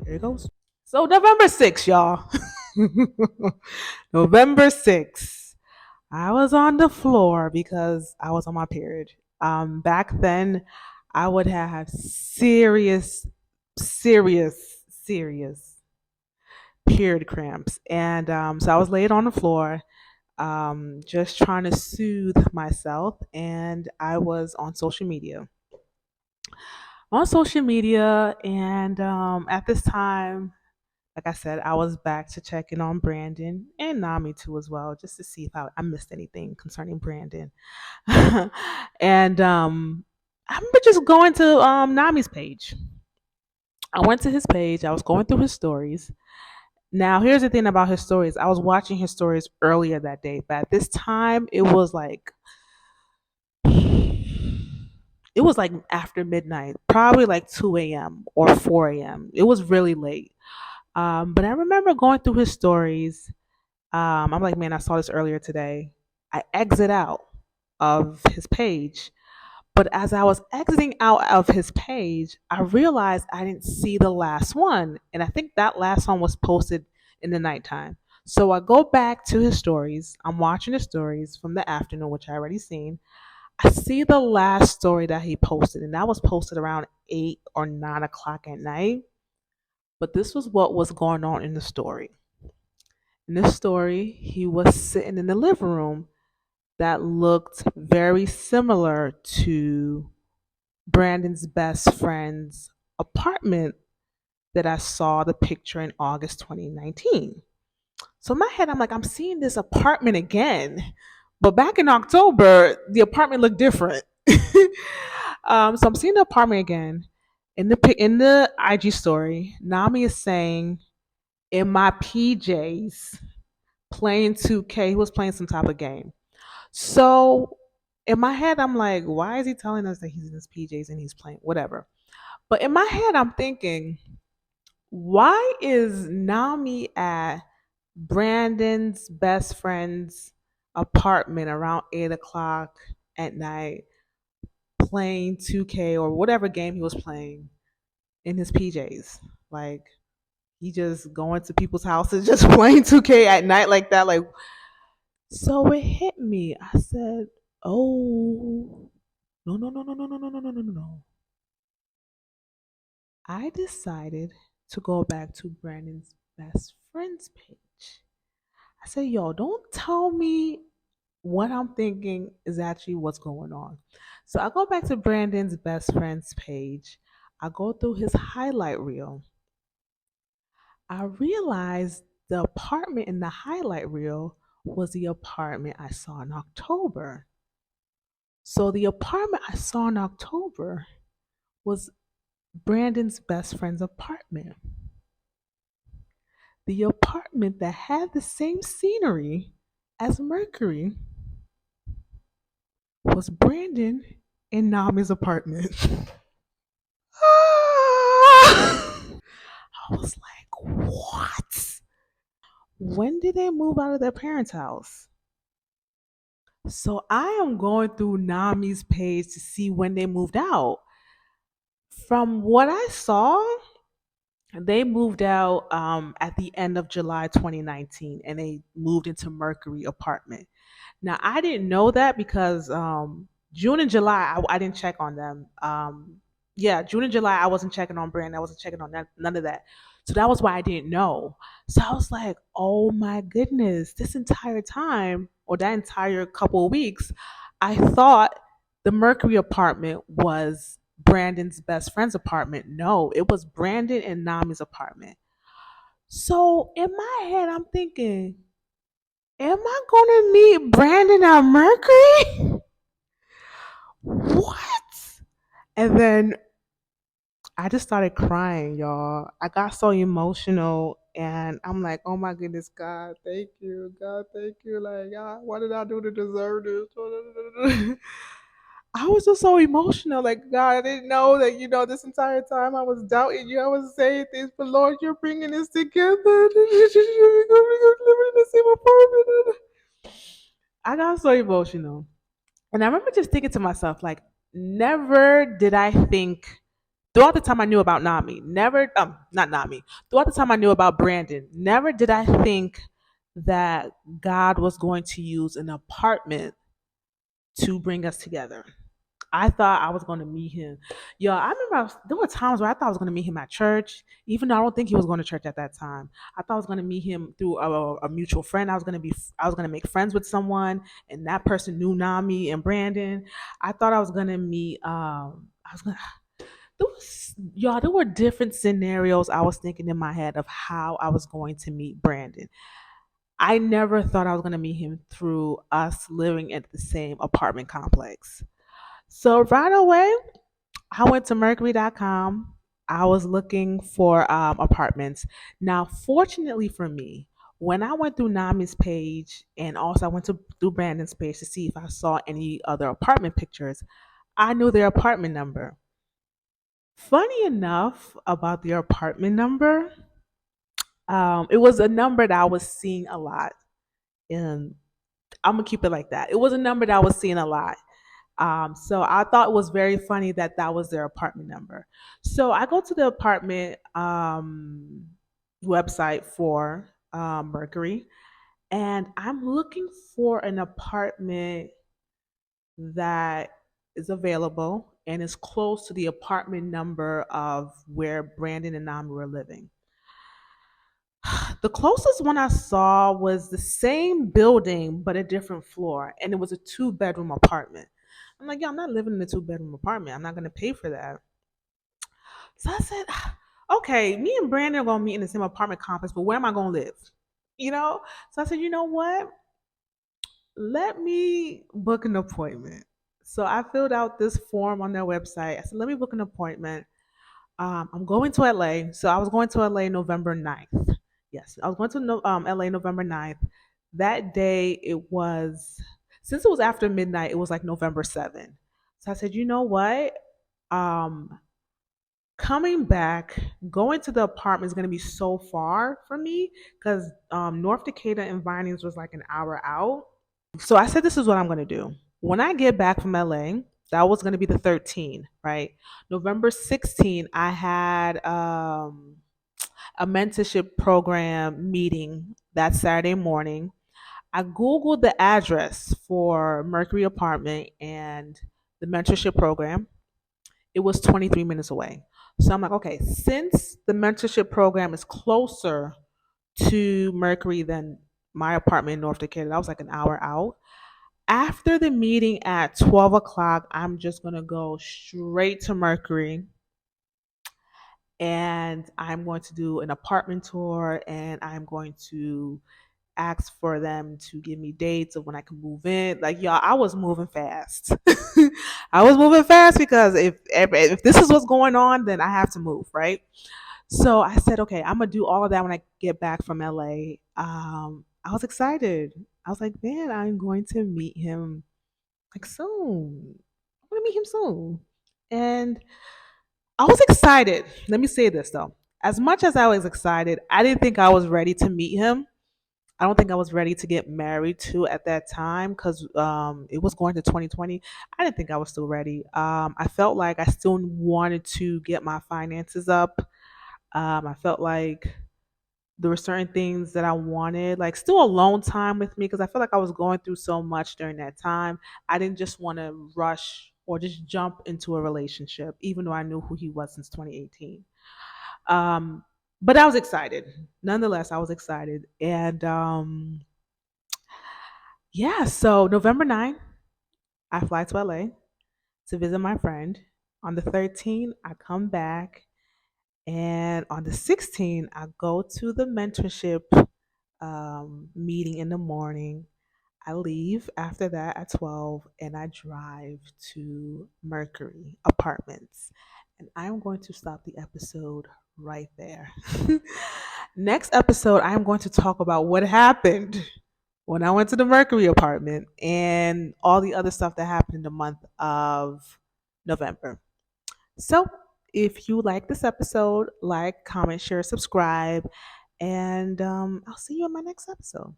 Here it goes. So November 6th, y'all. November 6th. I was on the floor because I was on my period. Back then, I would have serious period cramps, and so I was laid on the floor, just trying to soothe myself, and I was on social media, and at this time, like I said, I was back to checking on Brandon and Nami too as well, just to see if I missed anything concerning Brandon. And I remember just going to Nami's page. I went to his page. I was going through his stories. Now, here's the thing about his stories. I was watching his stories earlier that day, but at this time, it was like after midnight, probably like 2 a.m. or 4 a.m. It was really late. But I remember going through his stories. I'm like, man, I saw this earlier today. I exit out of his page. But as I was exiting out of his page, I realized I didn't see the last one. And I think that last one was posted in the nighttime. So I go back to his stories. I'm watching the stories from the afternoon, which I already seen. I see the last story that he posted, and that was posted around 8 or 9 o'clock at night. But this was what was going on in the story. In this story, he was sitting in the living room that looked very similar to Brandon's best friend's apartment that I saw the picture in August 2019. So in my head, I'm like, I'm seeing this apartment again. But back in October, the apartment looked different. So I'm seeing the apartment again. In the IG story, Nami is saying, in my PJs, playing 2K. He was playing some type of game. So in my head, I'm like, why is he telling us that he's in his PJs and he's playing whatever? But in my head, I'm thinking, why is Nami at Brandon's best friend's apartment around 8 o'clock at night playing 2K or whatever game he was playing in his PJs? Like, he just going to people's houses, just playing 2K at night like that. Like, so it hit me. I said, oh, no, no, no, no, no, no, no, no, no, no, no, no. I decided to go back to Brandon's best friend's page. I said, yo, don't tell me what I'm thinking is actually what's going on. So I go back to Brandon's best friend's page. I go through his highlight reel. I realized the apartment in the highlight reel was the apartment I saw in October. So the apartment I saw in October was Brandon's best friend's apartment. The apartment that had the same scenery as Mercury was Brandon and Nami's apartment. I was like, what? When did they move out of their parents' house? So I am going through Nami's page to see when they moved out. From what I saw, they moved out at the end of July 2019, and they moved into Mercury apartment. Now, I didn't know that because June and July, I didn't check on them. Yeah, June and July, I wasn't checking on Brand. I wasn't checking on none of that. So that was why I didn't know. So I was like, oh my goodness, this entire time, or that entire couple of weeks, I thought the Mercury apartment was Brandon's best friend's apartment. No, it was Brandon and Nami's apartment. So in my head, I'm thinking, am I going to meet Brandon at Mercury? What? And then I just started crying, y'all. I got so emotional, and I'm like, oh my goodness, God, thank you. God, thank you. Like, God, what did I do to deserve this? I was just so emotional. Like, God, I didn't know that, this entire time I was doubting you. I was saying things, but Lord, you're bringing us together. We're going to live in the same apartment. I got so emotional. And I remember just thinking to myself, like, never did I think Throughout the time I knew about Nami, never, not Nami, throughout the time I knew about Brandon, never did I think that God was going to use an apartment to bring us together. I thought I was going to meet him. Yo, I remember there were times where I thought I was going to meet him at church, even though I don't think he was going to church at that time. I thought I was going to meet him through a mutual friend. I was going to make friends with someone, and that person knew Nami and Brandon. I thought I was going to meet. I was going. Y'all, there were different scenarios I was thinking in my head of how I was going to meet Brandon. I never thought I was going to meet him through us living at the same apartment complex. So right away, I went to Mercury.com. I was looking for apartments. Now, fortunately for me, when I went through Nami's page and also I went through Brandon's page to see if I saw any other apartment pictures, I knew their apartment number. Funny enough about their apartment number, it was a number that I was seeing a lot. And I'm gonna keep it like that. It was a number that I was seeing a lot. So I thought it was very funny that that was their apartment number. So I go to the apartment website for Mercury, and I'm looking for an apartment that is available and is close to the apartment number of where Brandon and Nami were living. The closest one I saw was the same building but a different floor, and it was a two-bedroom apartment. I'm like, yeah, I'm not living in a two-bedroom apartment. I'm not gonna pay for that. So I said, okay, me and Brandon are gonna meet in the same apartment complex, but where am I gonna live? You know? So I said, you know what? Let me book an appointment. So I filled out this form on their website. I said, let me book an appointment. I'm going to LA. So I was going to LA November 9th. Yes, I was going to LA November 9th. That day, since it was after midnight, it was like November 7th. So I said, you know what? Um, Coming back, going to the apartment is going to be so far for me because North Decatur and Vinings was like an hour out. So I said, this is what I'm going to do. When I get back from LA, that was going to be the 13th, right? November 16th, I had a mentorship program meeting that Saturday morning. I Googled the address for Mercury Apartment and the mentorship program. It was 23 minutes away. So I'm like, okay, since the mentorship program is closer to Mercury than my apartment in North Decatur, that was like an hour out. After the meeting at 12 o'clock, I'm just going to go straight to Mercury and I'm going to do an apartment tour and I'm going to ask for them to give me dates of when I can move in. Like y'all, I was moving fast. I was moving fast because if this is what's going on, then I have to move, right? So I said, okay, I'm gonna do all of that when I get back from LA. I was excited. I was like, man, I'm going to meet him like soon. I'm gonna meet him soon. And I was excited. Let me say this though. As much as I was excited, I didn't think I was ready to meet him. I don't think I was ready to get married to at that time because it was going to 2020. I didn't think I was still ready. I felt like I still wanted to get my finances up. I felt like there were certain things that I wanted, like still alone time with me because I felt like I was going through so much during that time. I didn't just want to rush or just jump into a relationship, even though I knew who he was since 2018. Um, but I was excited. Nonetheless, I was excited. And yeah, so November 9th, I fly to LA to visit my friend. On the 13th, I come back. And on the 16th, I go to the mentorship meeting in the morning. I leave after that at 12 and I drive to Mercury Apartments. And I'm going to stop the episode right there. Next episode, I am going to talk about what happened when I went to the Mercury apartment and all the other stuff that happened in the month of November. So, if you like this episode, like, comment, share, subscribe, and I'll see you in my next episode.